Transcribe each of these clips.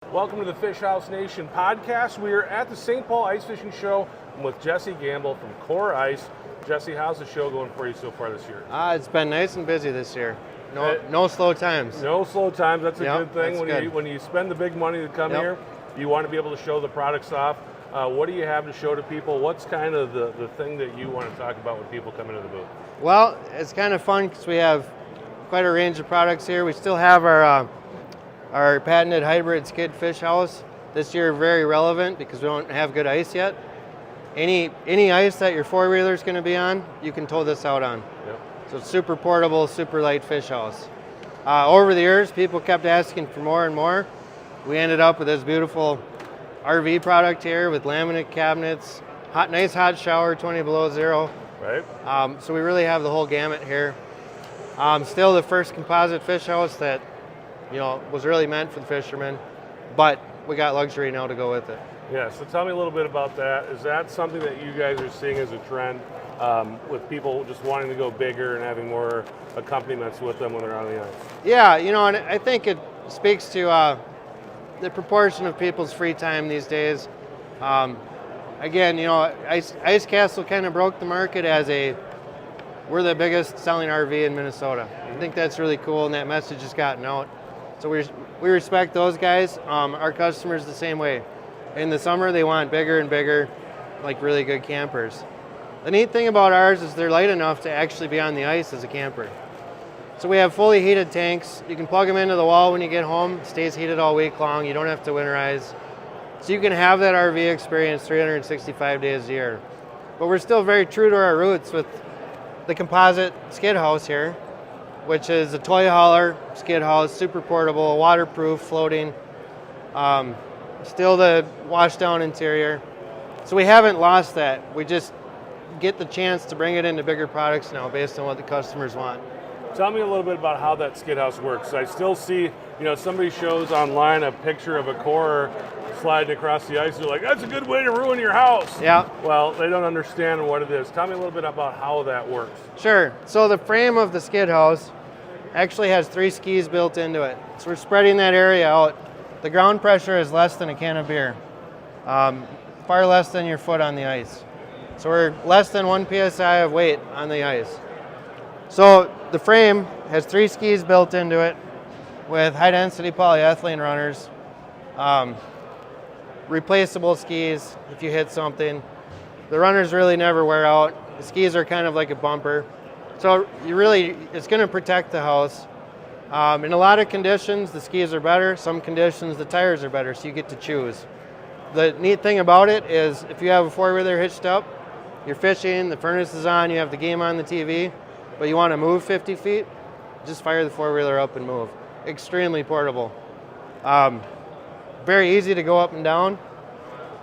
Welcome to the Fish House Nation podcast. We are at the St. Paul Ice Fishing Show. I'm with Jesse Gamble from Core Ice. Jesse, how's the show going for you so far this year? It's been nice and busy this year. No slow times. No slow times. That's a good thing. When you spend the big money to come here, you want to be able to show the products off. What do you have to show to people? What's kind of the thing that you want to talk about when people come into the booth? Well, it's kind of fun because we have quite a range of products here. We still have our patented hybrid skid fish house. This year very relevant because we don't have good ice yet. Any ice that your four-wheeler is going to be on, you can tow this out on. Yep. So it's super portable, super light fish house. Over the years, people kept asking for more and more. We ended up with this beautiful RV product here with laminate cabinets, nice hot shower, 20 below zero. Right. So we really have the whole gamut here. Still the first composite fish house that was really meant for the fishermen, but we got luxury now to go with it. Yeah, so tell me a little bit about that. Is that something that you guys are seeing as a trend with people just wanting to go bigger and having more accompaniments with them when they're on the ice? Yeah, and I think it speaks to the proportion of people's free time these days. Again, Ice Castle kind of broke the market as we're the biggest selling RV in Minnesota. I think that's really cool, and that message has gotten out. So we respect those guys. Our customers the same way. In the summer, they want bigger and bigger, like really good campers. The neat thing about ours is they're light enough to actually be on the ice as a camper. So we have fully heated tanks. You can plug them into the wall when you get home. It stays heated all week long. You don't have to winterize. So you can have that RV experience 365 days a year. But we're still very true to our roots with the composite skid house here, which is a toy hauler skid house, super portable, waterproof, floating. Still the wash down interior. So we haven't lost that. We just get the chance to bring it into bigger products now based on what the customers want. Tell me a little bit about how that skid house works. I still see, somebody shows online a picture of a core sliding across the ice. They're like, that's a good way to ruin your house. Yeah. Well, they don't understand what it is. Tell me a little bit about how that works. Sure. So the frame of the skid house actually has 3 skis built into it. So we're spreading that area out. The ground pressure is less than a can of beer, far less than your foot on the ice. So we're less than 1 psi of weight on the ice. So the frame has 3 skis built into it with high-density polyethylene runners, replaceable skis if you hit something. The runners really never wear out. The skis are kind of like a bumper. So it's going to protect the house. In a lot of conditions, the skis are better. Some conditions, the tires are better, so you get to choose. The neat thing about it is if you have a four-wheeler hitched up, you're fishing, the furnace is on, you have the game on the TV, but you want to move 50 feet, just fire the four-wheeler up and move. Extremely portable. Very easy to go up and down.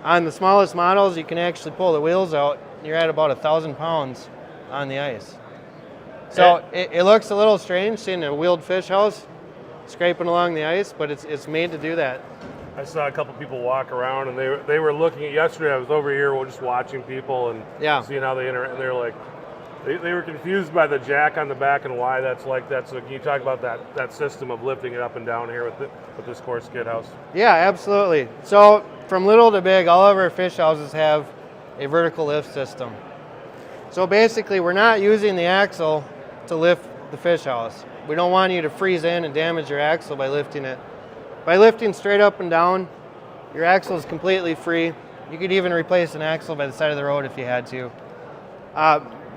On the smallest models, you can actually pull the wheels out. You're at about 1,000 pounds on the ice. So it looks a little strange seeing a wheeled fish house scraping along the ice, but it's made to do that. I saw a couple people walk around, and they were looking at yesterday. I was over here, just watching people and seeing how they interact. And they're like, they were confused by the jack on the back and why that's like that. So can you talk about that system of lifting it up and down here with this core skid house? Yeah, absolutely. So from little to big, all of our fish houses have a vertical lift system. So basically, we're not using the axle to lift the fish house. We don't want you to freeze in and damage your axle by lifting it. By lifting straight up and down, your axle is completely free. You could even replace an axle by the side of the road if you had to.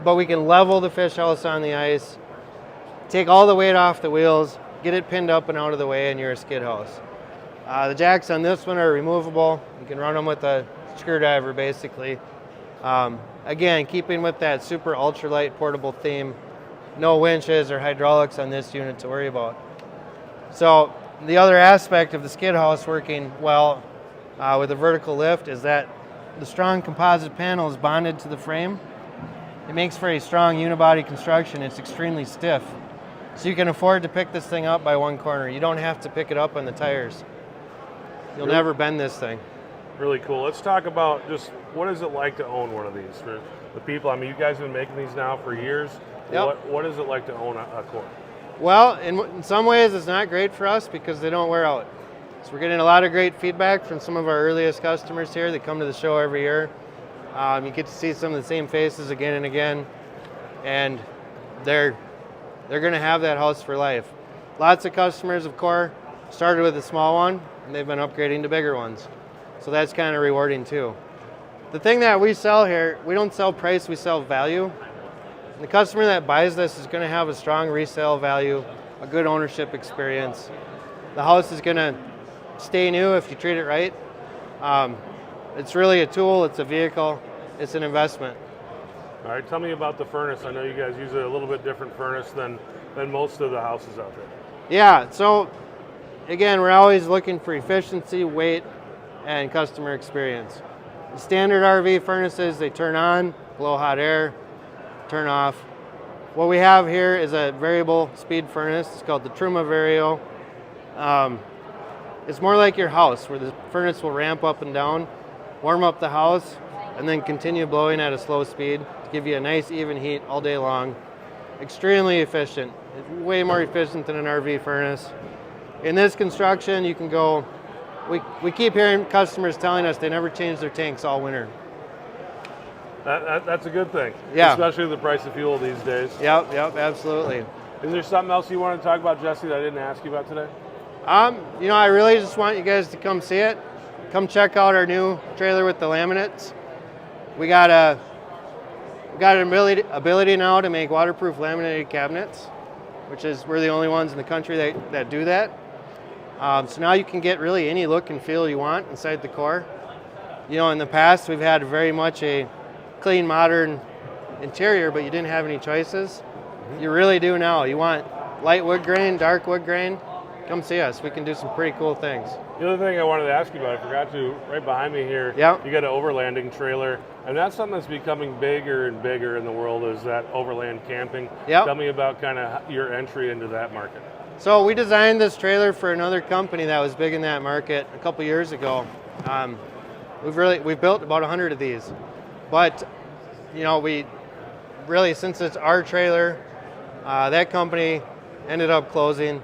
But we can level the fish house on the ice, take all the weight off the wheels, get it pinned up and out of the way, and you're a skid house. The jacks on this one are removable. You can run them with a screwdriver, basically. Again, keeping with that super ultralight portable theme, no winches or hydraulics on this unit to worry about. So the other aspect of the skid house working well with a vertical lift is that the strong composite panel is bonded to the frame. It makes for a strong unibody construction. It's extremely stiff. So you can afford to pick this thing up by one corner. You don't have to pick it up on the tires. You'll never bend this thing. Really cool. Let's talk about just what is it like to own one of these for the people. I mean, you guys have been making these now for years. Yep. What is it like to own a core? Well, in some ways it's not great for us because they don't wear out. So we're getting a lot of great feedback from some of our earliest customers here. They come to the show every year. You get to see some of the same faces again and again, and they're going to have that house for life. Lots of customers of Core started with a small one, and they've been upgrading to bigger ones. So that's kind of rewarding too. The thing that we sell here, we don't sell price, we sell value. And the customer that buys this is going to have a strong resale value, a good ownership experience. The house is going to stay new if you treat it right. It's really a tool, it's a vehicle, it's an investment. All right, tell me about the furnace. I know you guys use a little bit different furnace than most of the houses out there. Yeah, so again, we're always looking for efficiency, weight, and customer experience. The standard RV furnaces, they turn on, blow hot air, turn off. What we have here is a variable speed furnace. It's called the Truma Vario. It's more like your house, where the furnace will ramp up and down, warm up the house, and then continue blowing at a slow speed to give you a nice even heat all day long. Extremely efficient. It's way more efficient than an RV furnace. In this construction, you can go, we keep hearing customers telling us they never change their tanks all winter. That's a good thing, yeah. Especially the price of fuel these days. Yep, absolutely. Is there something else you want to talk about, Jesse, that I didn't ask you about today? I really just want you guys to come see it. Come check out our new trailer with the laminates. We got an ability now to make waterproof laminated cabinets, which is we're the only ones in the country that do that. So now you can get really any look and feel you want inside the Core. In the past we've had very much a clean, modern interior, but you didn't have any choices. You really do now. You want light wood grain, dark wood grain, come see us. We can do some pretty cool things. The other thing I wanted to ask you about, I forgot to, right behind me here, yep. You got an overlanding trailer, and that's something that's becoming bigger and bigger in the world, is that overland camping. Yep. Tell me about kind of your entry into that market. So we designed this trailer for another company that was big in that market a couple years ago. We've built about 100 of these, but we really, since it's our trailer, that company ended up closing.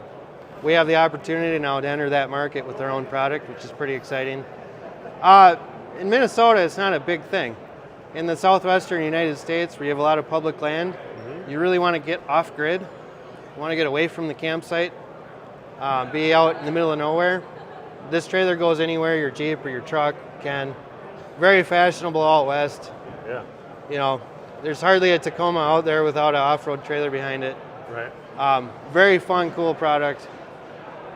We have the opportunity now to enter that market with our own product, which is pretty exciting. In Minnesota, it's not a big thing. In the southwestern United States, where you have a lot of public land, you really want to get off grid. You want to get away from the campsite, be out in the middle of nowhere. This trailer goes anywhere your Jeep or your truck can. Very fashionable out west. Yeah. There's hardly a Tacoma out there without an off-road trailer behind it. Right. Very fun, cool product.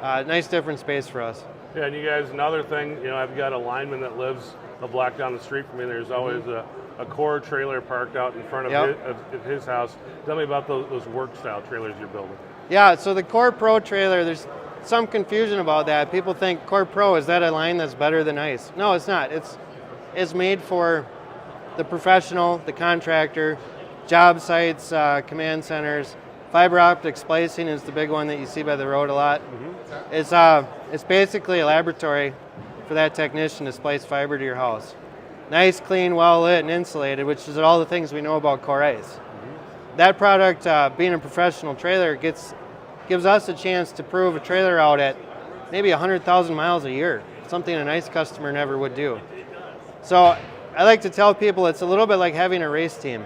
Nice different space for us. Yeah, and you guys, another thing, I've got a lineman that lives a block down the street from me. There's always a Core trailer parked out in front of his house. Tell me about those work-style trailers you're building. Yeah, so the Core Pro trailer, there's some confusion about that. People think Core Pro, is that a line that's better than ICE? No, it's not. It's made for the professional, the contractor, job sites, command centers. Fiber optic splicing is the big one that you see by the road a lot. It's basically a laboratory for that technician to splice fiber to your house. Nice, clean, well lit, and insulated, which is all the things we know about Core ICE. That product, being a professional trailer, gives us a chance to prove a trailer out at maybe 100,000 miles a year, something an ICE customer never would do. So I like to tell people it's a little bit like having a race team.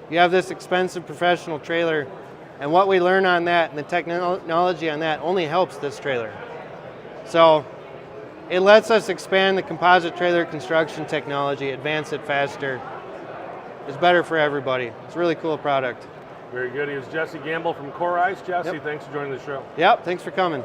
You have this expensive professional trailer, and what we learn on that and the technology on that only helps this trailer. So it lets us expand the composite trailer construction technology, advance it faster. It's better for everybody. It's a really cool product. Very good. He was Jesse Gamble from Core ICE. Jesse, Thanks for joining the show. Yep, thanks for coming.